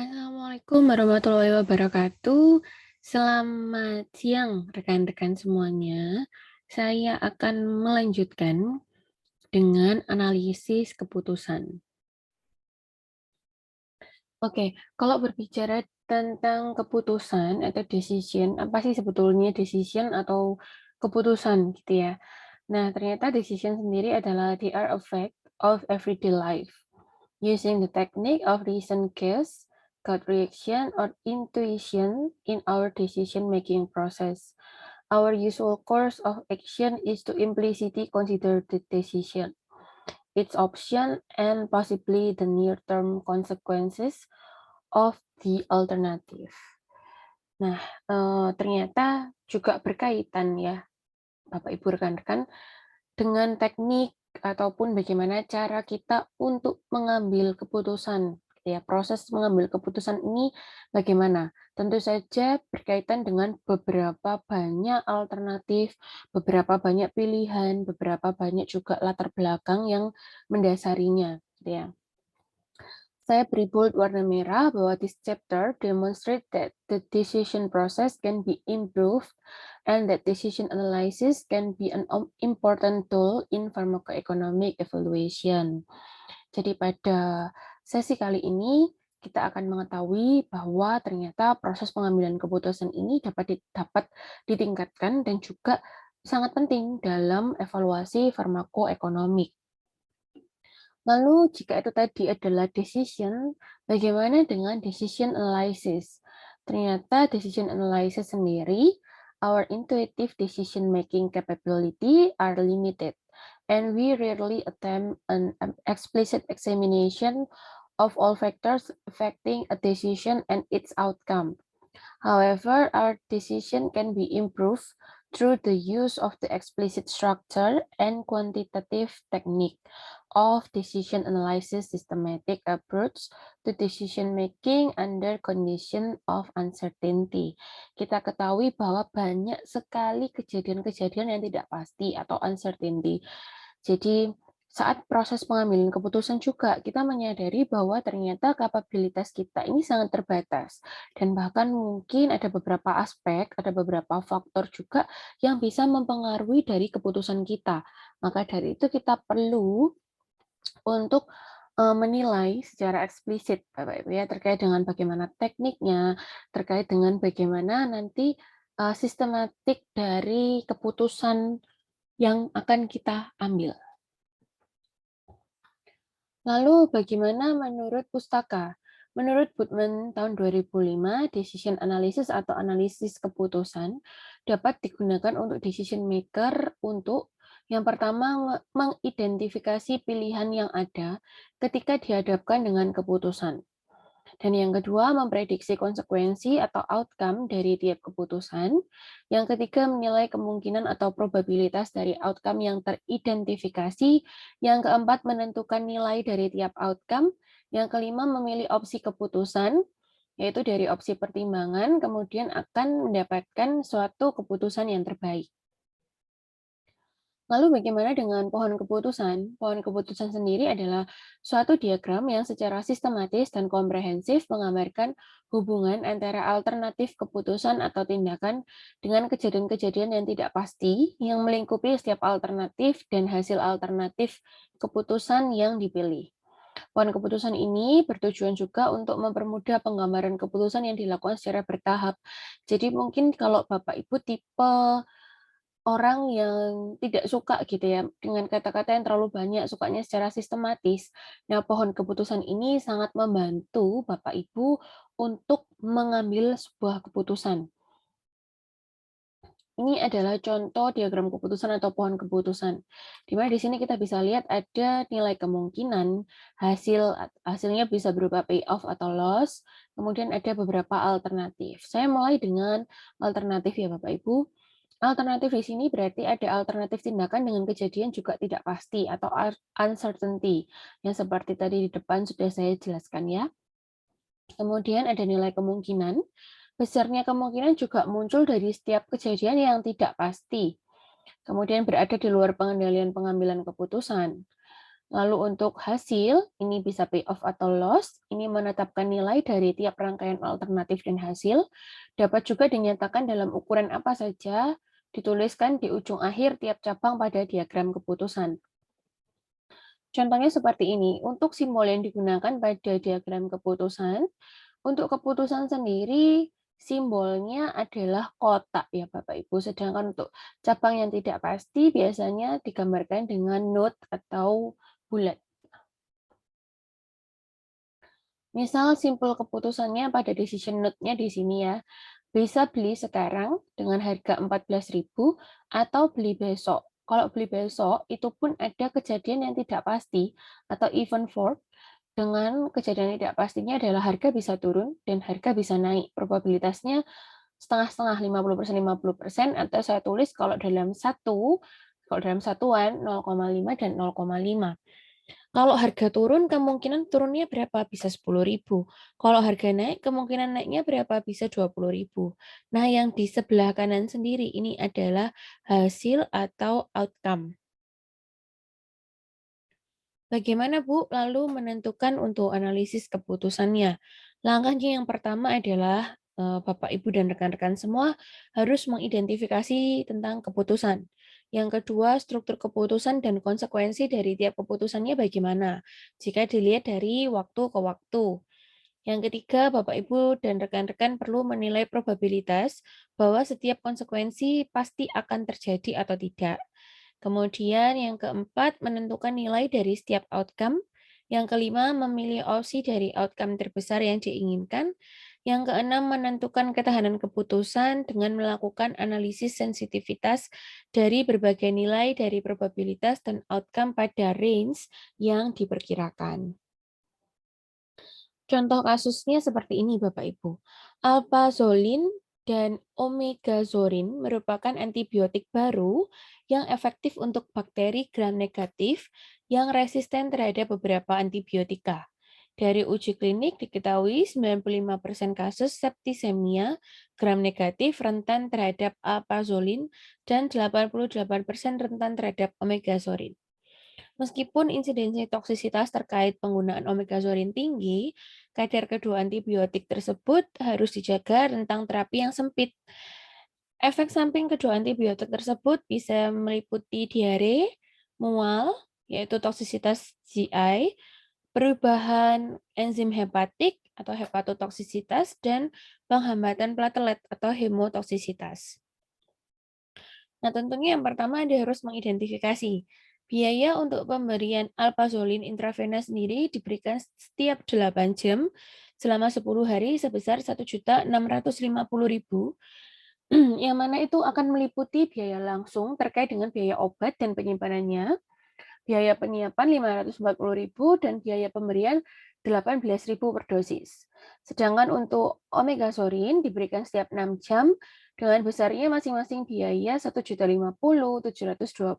Assalamualaikum warahmatullahi wabarakatuh. Selamat siang rekan-rekan semuanya. Saya akan melanjutkan dengan analisis keputusan. Oke, kalau berbicara tentang keputusan atau decision, apa sih sebetulnya decision atau keputusan gitu ya? Nah, ternyata decision sendiri adalah the are effect of everyday life. Using the technique of reason case, gut reaction, or intuition in our decision-making process. Our usual course of action is to implicitly consider the decision, its option, and possibly the near-term consequences of the alternative. Nah, ternyata juga berkaitan ya, Bapak Ibu rekan-rekan, dengan teknik ataupun bagaimana cara kita untuk mengambil keputusan, gitu ya. Proses mengambil keputusan ini bagaimana? Tentu saja berkaitan dengan beberapa banyak alternatif, beberapa banyak pilihan, beberapa banyak juga latar belakang yang mendasarinya, gitu ya. Saya beri bold warna merah bahwa this chapter demonstrate that the decision process can be improved and that decision analysis can be an important tool in pharmacoeconomic evaluation. Jadi pada sesi kali ini kita akan mengetahui bahwa ternyata proses pengambilan keputusan ini dapat ditingkatkan dan juga sangat penting dalam evaluasi farmakoekonomik. Lalu jika itu tadi adalah decision, bagaimana dengan decision analysis? Ternyata decision analysis sendiri, our intuitive decision making capability are limited, and we rarely attempt an explicit examination of all factors affecting a decision and its outcome. However, our decision can be improved through the use of the explicit structure and quantitative technique of decision analysis systematic approach to decision making under condition of uncertainty. Kita ketahui bahwa banyak sekali kejadian-kejadian yang tidak pasti atau uncertainty. Jadi saat proses pengambilan keputusan juga kita menyadari bahwa ternyata kapabilitas kita ini sangat terbatas dan bahkan mungkin ada beberapa aspek, ada beberapa faktor juga yang bisa mempengaruhi dari keputusan kita. Maka dari itu kita perlu untuk menilai secara eksplisit Bapak Ibu ya terkait dengan bagaimana tekniknya, terkait dengan bagaimana nanti sistematik dari keputusan yang akan kita ambil. Lalu bagaimana menurut pustaka? Menurut Budman tahun 2005, decision analysis atau analisis keputusan dapat digunakan untuk decision maker untuk yang pertama mengidentifikasi pilihan yang ada ketika dihadapkan dengan keputusan. Dan yang kedua, memprediksi konsekuensi atau outcome dari tiap keputusan. Yang ketiga, menilai kemungkinan atau probabilitas dari outcome yang teridentifikasi. Yang keempat, menentukan nilai dari tiap outcome. Yang kelima, memilih opsi keputusan, yaitu dari opsi pertimbangan, kemudian akan mendapatkan suatu keputusan yang terbaik. Lalu bagaimana dengan pohon keputusan? Pohon keputusan sendiri adalah suatu diagram yang secara sistematis dan komprehensif menggambarkan hubungan antara alternatif keputusan atau tindakan dengan kejadian-kejadian yang tidak pasti yang melingkupi setiap alternatif dan hasil alternatif keputusan yang dipilih. Pohon keputusan ini bertujuan juga untuk mempermudah penggambaran keputusan yang dilakukan secara bertahap. Jadi mungkin kalau Bapak Ibu tipe orang yang tidak suka gitu ya, dengan kata-kata yang terlalu banyak, sukanya secara sistematis. Nah, pohon keputusan ini sangat membantu Bapak Ibu untuk mengambil sebuah keputusan. Ini adalah contoh diagram keputusan atau pohon keputusan. Di mana di sini kita bisa lihat ada nilai kemungkinan, hasilnya bisa berupa payoff atau loss, kemudian ada beberapa alternatif. Saya mulai dengan alternatif ya Bapak Ibu. Alternatif di sini berarti ada alternatif tindakan dengan kejadian juga tidak pasti atau uncertainty, yang seperti tadi di depan sudah saya jelaskan ya. Kemudian ada nilai kemungkinan, besarnya kemungkinan juga muncul dari setiap kejadian yang tidak pasti. Kemudian berada di luar pengendalian pengambilan keputusan. Lalu untuk hasil, ini bisa payoff atau loss, ini menetapkan nilai dari tiap rangkaian alternatif dan hasil, dapat juga dinyatakan dalam ukuran apa saja, dituliskan di ujung akhir tiap cabang pada diagram keputusan. Contohnya seperti ini, untuk simbol yang digunakan pada diagram keputusan, untuk keputusan sendiri, simbolnya adalah kotak ya Bapak Ibu, sedangkan untuk cabang yang tidak pasti biasanya digambarkan dengan note atau bulat. Misal simpel keputusannya pada decision note-nya di sini ya. Bisa beli sekarang dengan harga 14.000 atau beli besok. Kalau beli besok itu pun ada kejadian yang tidak pasti atau even forward. Dengan kejadian tidak pastinya adalah harga bisa turun dan harga bisa naik. Probabilitasnya setengah-setengah, 50%, 50%, atau saya tulis kalau dalam satuan 0,5 dan 0,5. Kalau harga turun, kemungkinan turunnya berapa? Bisa 10.000. Kalau harga naik, kemungkinan naiknya berapa? Bisa 20.000. Nah, yang di sebelah kanan sendiri ini adalah hasil atau outcome. Bagaimana, Bu, lalu menentukan untuk analisis keputusannya? Langkahnya yang pertama adalah Bapak, Ibu, dan rekan-rekan semua harus mengidentifikasi tentang keputusan. Yang kedua, struktur keputusan dan konsekuensi dari tiap keputusannya bagaimana, jika dilihat dari waktu ke waktu. Yang ketiga, Bapak, Ibu, dan rekan-rekan perlu menilai probabilitas bahwa setiap konsekuensi pasti akan terjadi atau tidak. Kemudian yang keempat, menentukan nilai dari setiap outcome. Yang kelima, memilih opsi dari outcome terbesar yang diinginkan. Yang keenam, menentukan ketahanan keputusan dengan melakukan analisis sensitivitas dari berbagai nilai dari probabilitas dan outcome pada range yang diperkirakan. Contoh kasusnya seperti ini, Bapak Ibu. Alpazolin dan omegazorin merupakan antibiotik baru yang efektif untuk bakteri gram negatif yang resisten terhadap beberapa antibiotika. Dari uji klinik diketahui 95% kasus septisemia gram negatif rentan terhadap alpazolin dan 88% rentan terhadap omegazorin. Meskipun insidensi toksisitas terkait penggunaan omegazorin tinggi, kadar kedua antibiotik tersebut harus dijaga tentang terapi yang sempit. Efek samping kedua antibiotik tersebut bisa meliputi diare, mual, yaitu toksisitas GI, perubahan enzim hepatik atau hepatotoksisitas, dan penghambatan platelet atau hemotoksisitas. Nah, tentunya yang pertama Anda harus mengidentifikasi. Biaya untuk pemberian alpazolin intravena sendiri diberikan setiap 8 jam selama 10 hari sebesar 1.650.000, yang mana itu akan meliputi biaya langsung terkait dengan biaya obat dan penyimpanannya, biaya penyiapan 540.000, dan biaya pemberian 18.000 per dosis. Sedangkan untuk omegazorin diberikan setiap 6 jam dengan besarnya masing-masing biaya 1.050.000, 720.000,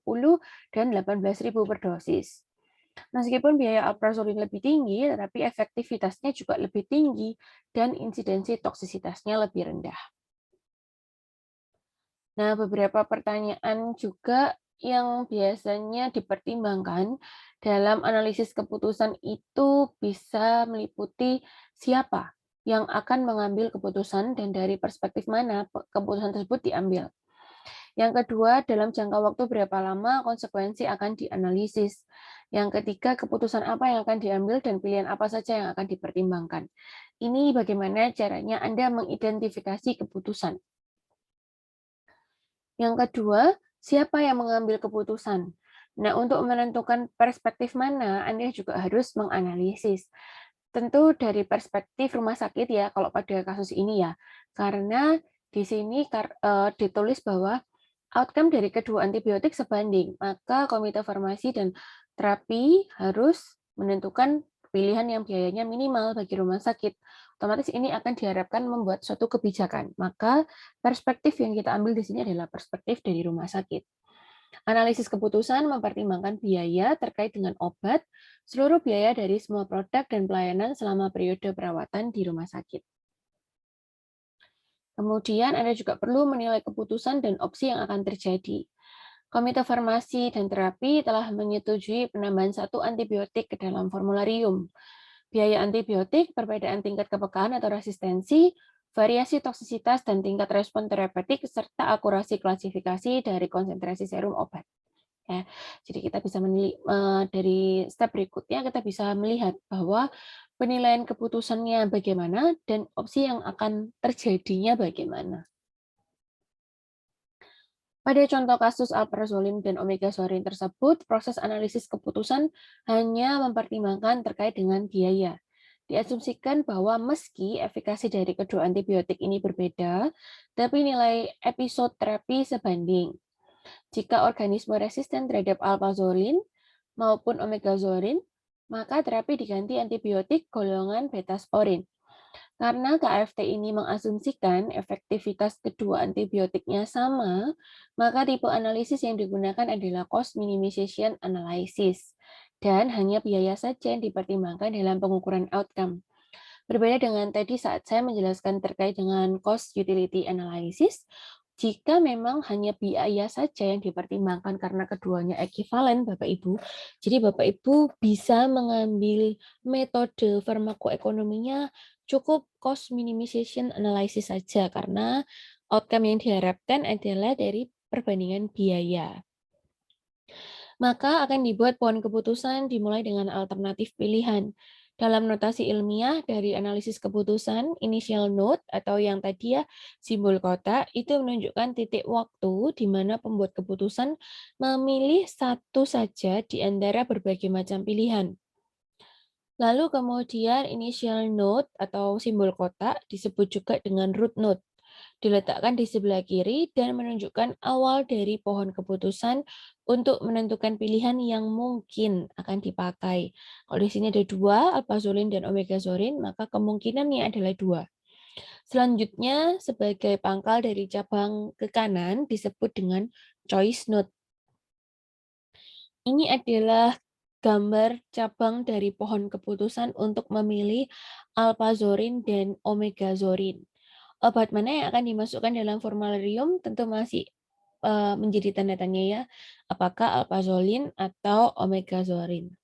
dan 18.000 per dosis. Meskipun biaya alprazolim lebih tinggi, tetapi efektivitasnya juga lebih tinggi dan insidensi toksisitasnya lebih rendah. Nah, beberapa pertanyaan juga yang biasanya dipertimbangkan dalam analisis keputusan itu bisa meliputi siapa yang akan mengambil keputusan dan dari perspektif mana keputusan tersebut diambil. Yang kedua, dalam jangka waktu berapa lama konsekuensi akan dianalisis. Yang ketiga, keputusan apa yang akan diambil dan pilihan apa saja yang akan dipertimbangkan. Ini bagaimana caranya Anda mengidentifikasi keputusan. Yang kedua, siapa yang mengambil keputusan? Nah, untuk menentukan perspektif mana, Anda juga harus menganalisis. Tentu dari perspektif rumah sakit ya, kalau pada kasus ini ya. Karena di sini ditulis bahwa outcome dari kedua antibiotik sebanding, maka komite farmasi dan terapi harus menentukan pilihan yang biayanya minimal bagi rumah sakit. Otomatis ini akan diharapkan membuat suatu kebijakan. Maka perspektif yang kita ambil di sini adalah perspektif dari rumah sakit. Analisis keputusan mempertimbangkan biaya terkait dengan obat, seluruh biaya dari semua produk dan pelayanan selama periode perawatan di rumah sakit. Kemudian Anda juga perlu menilai keputusan dan opsi yang akan terjadi. Komite Farmasi dan Terapi telah menyetujui penambahan 1 antibiotik ke dalam formularium. Biaya antibiotik, perbedaan tingkat kepekaan atau resistensi, variasi toksisitas dan tingkat respon terapeutik, serta akurasi klasifikasi dari konsentrasi serum obat. Ya, jadi kita bisa dari step berikutnya kita bisa melihat bahwa penilaian keputusannya bagaimana dan opsi yang akan terjadinya bagaimana. Pada contoh kasus alprazolim dan omegazorin tersebut, proses analisis keputusan hanya mempertimbangkan terkait dengan biaya. Diasumsikan bahwa meski efikasi dari kedua antibiotik ini berbeda, tapi nilai episode terapi sebanding. Jika organisme resisten terhadap alprazolim maupun omegazorin, maka terapi diganti antibiotik golongan betasporin. Karena KFT ini mengasumsikan efektivitas kedua antibiotiknya sama, maka tipe analisis yang digunakan adalah cost minimization analysis, dan hanya biaya saja yang dipertimbangkan dalam pengukuran outcome. Berbeda dengan tadi saat saya menjelaskan terkait dengan cost utility analysis, jika memang hanya biaya saja yang dipertimbangkan karena keduanya ekivalen, Bapak Ibu, jadi Bapak Ibu bisa mengambil metode farmakoekonominya cukup cost minimization analysis saja karena outcome yang diharapkan adalah dari perbandingan biaya. Maka akan dibuat pohon keputusan dimulai dengan alternatif pilihan. Dalam notasi ilmiah dari analisis keputusan, initial node atau yang tadi ya simbol kotak itu menunjukkan titik waktu di mana pembuat keputusan memilih satu saja di antara berbagai macam pilihan. Lalu kemudian initial node atau simbol kotak disebut juga dengan root node. Diletakkan di sebelah kiri dan menunjukkan awal dari pohon keputusan untuk menentukan pilihan yang mungkin akan dipakai. Kalau di sini ada 2, alphazoline dan omegazoline, maka kemungkinannya adalah 2. Selanjutnya, sebagai pangkal dari cabang ke kanan disebut dengan choice node. Ini adalah gambar cabang dari pohon keputusan untuk memilih alphazorin dan omegazorin. Obat mana yang akan dimasukkan dalam formularium tentu masih menjadi tanda tanya ya, apakah alphazoline atau omegazorin.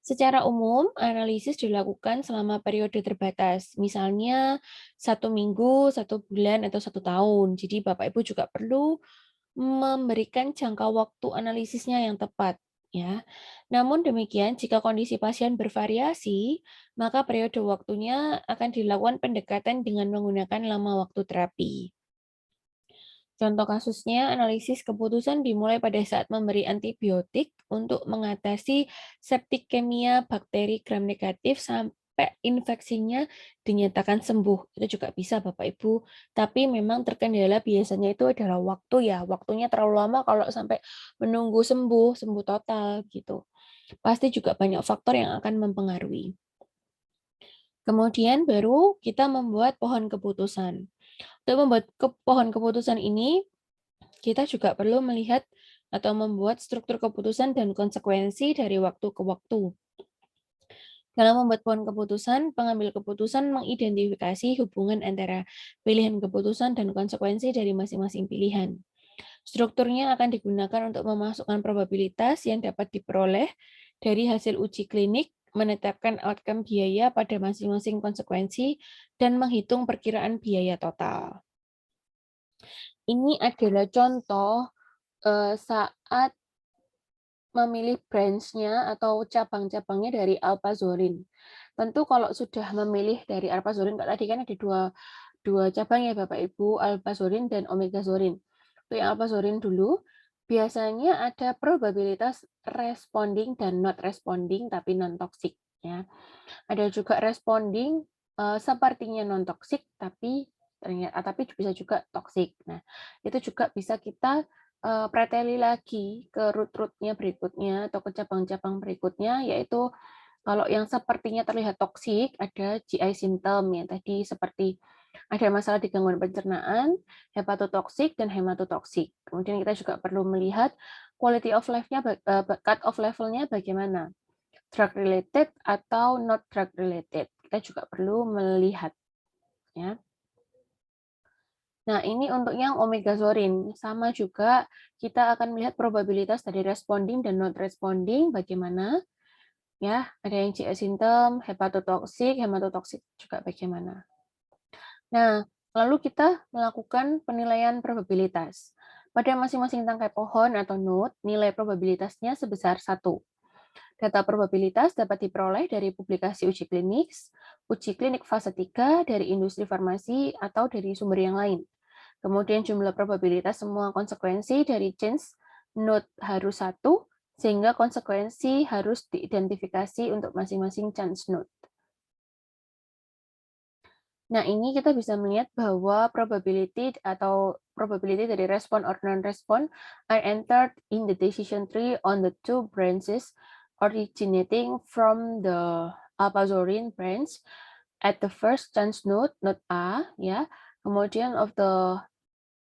Secara umum, analisis dilakukan selama periode terbatas, misalnya 1 minggu, 1 bulan, atau 1 tahun. Jadi Bapak Ibu juga perlu memberikan jangka waktu analisisnya yang tepat. Ya. Namun demikian, jika kondisi pasien bervariasi, maka periode waktunya akan dilakukan pendekatan dengan menggunakan lama waktu terapi. Contoh kasusnya, analisis keputusan dimulai pada saat memberi antibiotik untuk mengatasi septikemia bakteri gram negatif sampai infeksinya dinyatakan sembuh. Itu juga bisa Bapak Ibu, tapi memang terkendala biasanya itu adalah waktu ya. Waktunya terlalu lama kalau sampai menunggu sembuh, sembuh total gitu. Pasti juga banyak faktor yang akan mempengaruhi. Kemudian baru kita membuat pohon keputusan. Untuk membuat pohon keputusan ini, kita juga perlu melihat atau membuat struktur keputusan dan konsekuensi dari waktu ke waktu. Dalam membuat pohon keputusan, pengambil keputusan mengidentifikasi hubungan antara pilihan keputusan dan konsekuensi dari masing-masing pilihan. Strukturnya akan digunakan untuk memasukkan probabilitas yang dapat diperoleh dari hasil uji klinik, menetapkan outcome biaya pada masing-masing konsekuensi, dan menghitung perkiraan biaya total. Ini adalah contoh saat memilih branch-nya atau cabang-cabangnya dari alphazoline. Tentu kalau sudah memilih dari alphazoline, tadi kan ada dua cabang ya Bapak Ibu, alphazoline dan omegazoline. Untuk yang alphazoline dulu, biasanya ada probabilitas responding dan not responding tapi non-toxic. Ya. Ada juga responding sepertinya non-toxic tapi bisa juga toxic. Nah, itu juga bisa kita preteli lagi ke root-rootnya berikutnya atau ke cabang-cabang berikutnya, yaitu kalau yang sepertinya terlihat toksik ada GI symptom yang tadi seperti ada masalah di gangguan pencernaan, hepatotoksik dan hematotoksik. Kemudian kita juga perlu melihat quality of life-nya, cut off level-nya bagaimana, drug related atau not drug related. Kita juga perlu melihat ya. Nah, ini untuk yang omegazorin. Sama juga kita akan melihat probabilitas dari responding dan not responding bagaimana. Ya, ada yang GI symptom, hematotoksik juga bagaimana. Nah, lalu kita melakukan penilaian probabilitas. Pada masing-masing tangkai pohon atau node, nilai probabilitasnya sebesar 1. Data probabilitas dapat diperoleh dari publikasi uji klinik fase 3 dari industri farmasi atau dari sumber yang lain. Kemudian jumlah probabilitas semua konsekuensi dari change node harus 1, sehingga konsekuensi harus diidentifikasi untuk masing-masing change node. Nah, ini kita bisa melihat bahwa probability dari respon or non-respon are entered in the decision tree on the two branches originating from the alphazorin branch at the first chance node, node A, ya. Kemudian of the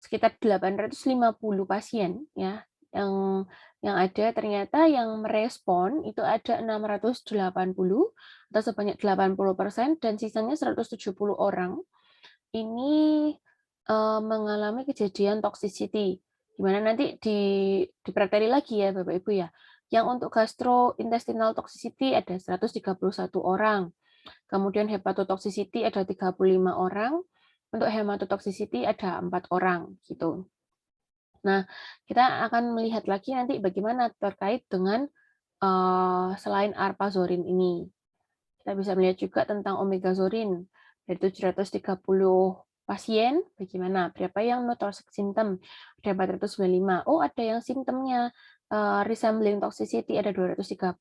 sekitar 850 pasien, ya, yang ada ternyata yang merespon itu ada 680 atau sebanyak 80% dan sisanya 170 orang ini mengalami kejadian toxicity, di mana nanti dipreteli lagi ya Bapak Ibu ya. Yang untuk gastrointestinal toxicity ada 131 orang, kemudian hepatotoxicity ada 35 orang, untuk hematotoxicity ada 4 orang gitu. Nah, kita akan melihat lagi nanti bagaimana terkait dengan selain arpazorin ini. Kita bisa melihat juga tentang omegazorin. Dari 730 pasien, bagaimana? Berapa yang no toxic symptom? Ada 495. Oh, ada yang simptomnya resembling toxicity, ada 235.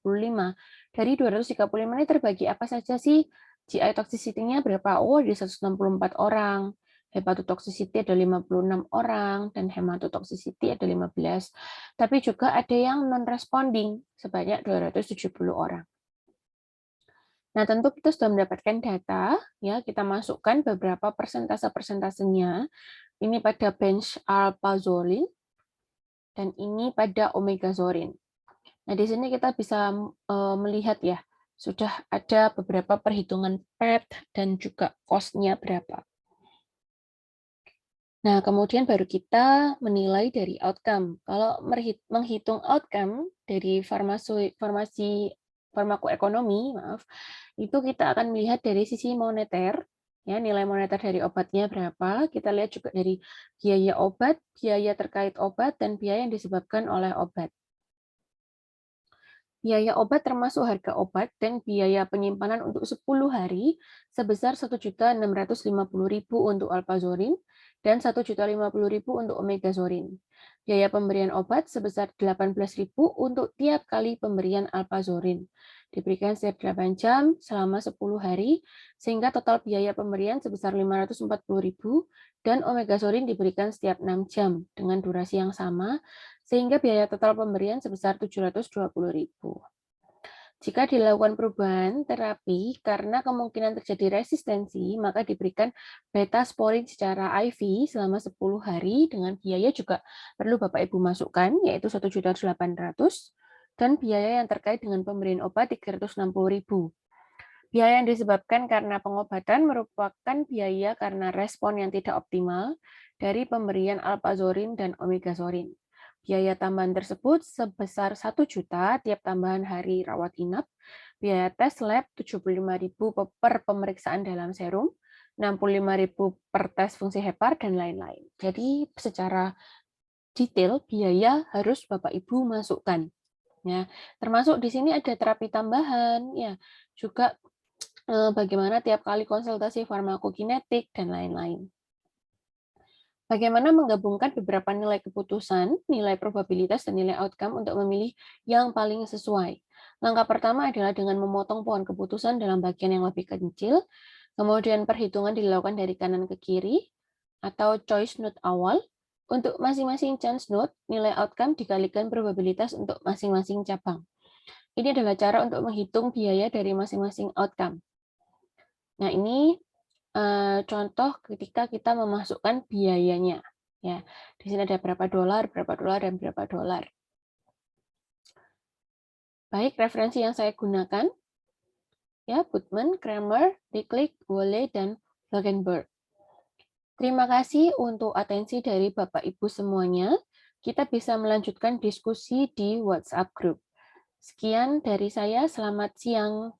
Dari 235 ini terbagi apa saja sih? GI toxicity-nya berapa? Oh, ada 164 orang. Hepatotoxicity ada 56 orang, dan hematotoxicity ada 15. Tapi juga ada yang non-responding, sebanyak 270 orang. Nah, tentu kita sudah mendapatkan data, ya, kita masukkan beberapa persentase-persentasenya. Ini pada bench alphazorin, dan ini pada omegazorin. Nah, di sini kita bisa melihat ya, sudah ada beberapa perhitungan PET dan juga cost-nya berapa. Nah, kemudian baru kita menilai dari outcome. Kalau menghitung outcome dari farmakoekonomi, maaf, itu kita akan melihat dari sisi moneter, ya, nilai moneter dari obatnya berapa. Kita lihat juga dari biaya obat, biaya terkait obat, dan biaya yang disebabkan oleh obat. Biaya obat termasuk harga obat dan biaya penyimpanan untuk 10 hari sebesar 1.650.000 untuk alphazorin dan 1.050.000 untuk omegazorin. Biaya pemberian obat sebesar 18.000 untuk tiap kali pemberian alphazorin. Diberikan setiap 8 jam selama 10 hari, sehingga total biaya pemberian sebesar 540.000 dan omegazorin diberikan setiap 6 jam dengan durasi yang sama, sehingga biaya total pemberian sebesar 720.000. Jika dilakukan perubahan terapi karena kemungkinan terjadi resistensi, maka diberikan betasporin secara IV selama 10 hari dengan biaya juga perlu Bapak Ibu masukkan, yaitu 1.800.000 dan biaya yang terkait dengan pemberian obat 360.000. Biaya yang disebabkan karena pengobatan merupakan biaya karena respon yang tidak optimal dari pemberian alphazorin dan omegazorin. Biaya tambahan tersebut sebesar 1 juta tiap tambahan hari rawat inap, biaya tes lab 75.000 per pemeriksaan dalam serum, 65.000 per tes fungsi hepar, dan lain-lain. Jadi secara detail biaya harus Bapak Ibu masukkan. Ya, termasuk di sini ada terapi tambahan, ya, juga bagaimana tiap kali konsultasi farmakokinetik, dan lain-lain. Bagaimana menggabungkan beberapa nilai keputusan, nilai probabilitas, dan nilai outcome untuk memilih yang paling sesuai. Langkah pertama adalah dengan memotong pohon keputusan dalam bagian yang lebih kecil, kemudian perhitungan dilakukan dari kanan ke kiri, atau choice node awal. Untuk masing-masing chance node, nilai outcome dikalikan probabilitas untuk masing-masing cabang. Ini adalah cara untuk menghitung biaya dari masing-masing outcome. Nah, ini contoh ketika kita memasukkan biayanya. Ya, di sini ada berapa dolar, dan berapa dolar. Baik, referensi yang saya gunakan, ya, Putman, Kramer, Diclick, Wole, dan Logenberg. Terima kasih untuk atensi dari Bapak Ibu semuanya. Kita bisa melanjutkan diskusi di WhatsApp Group. Sekian dari saya, selamat siang.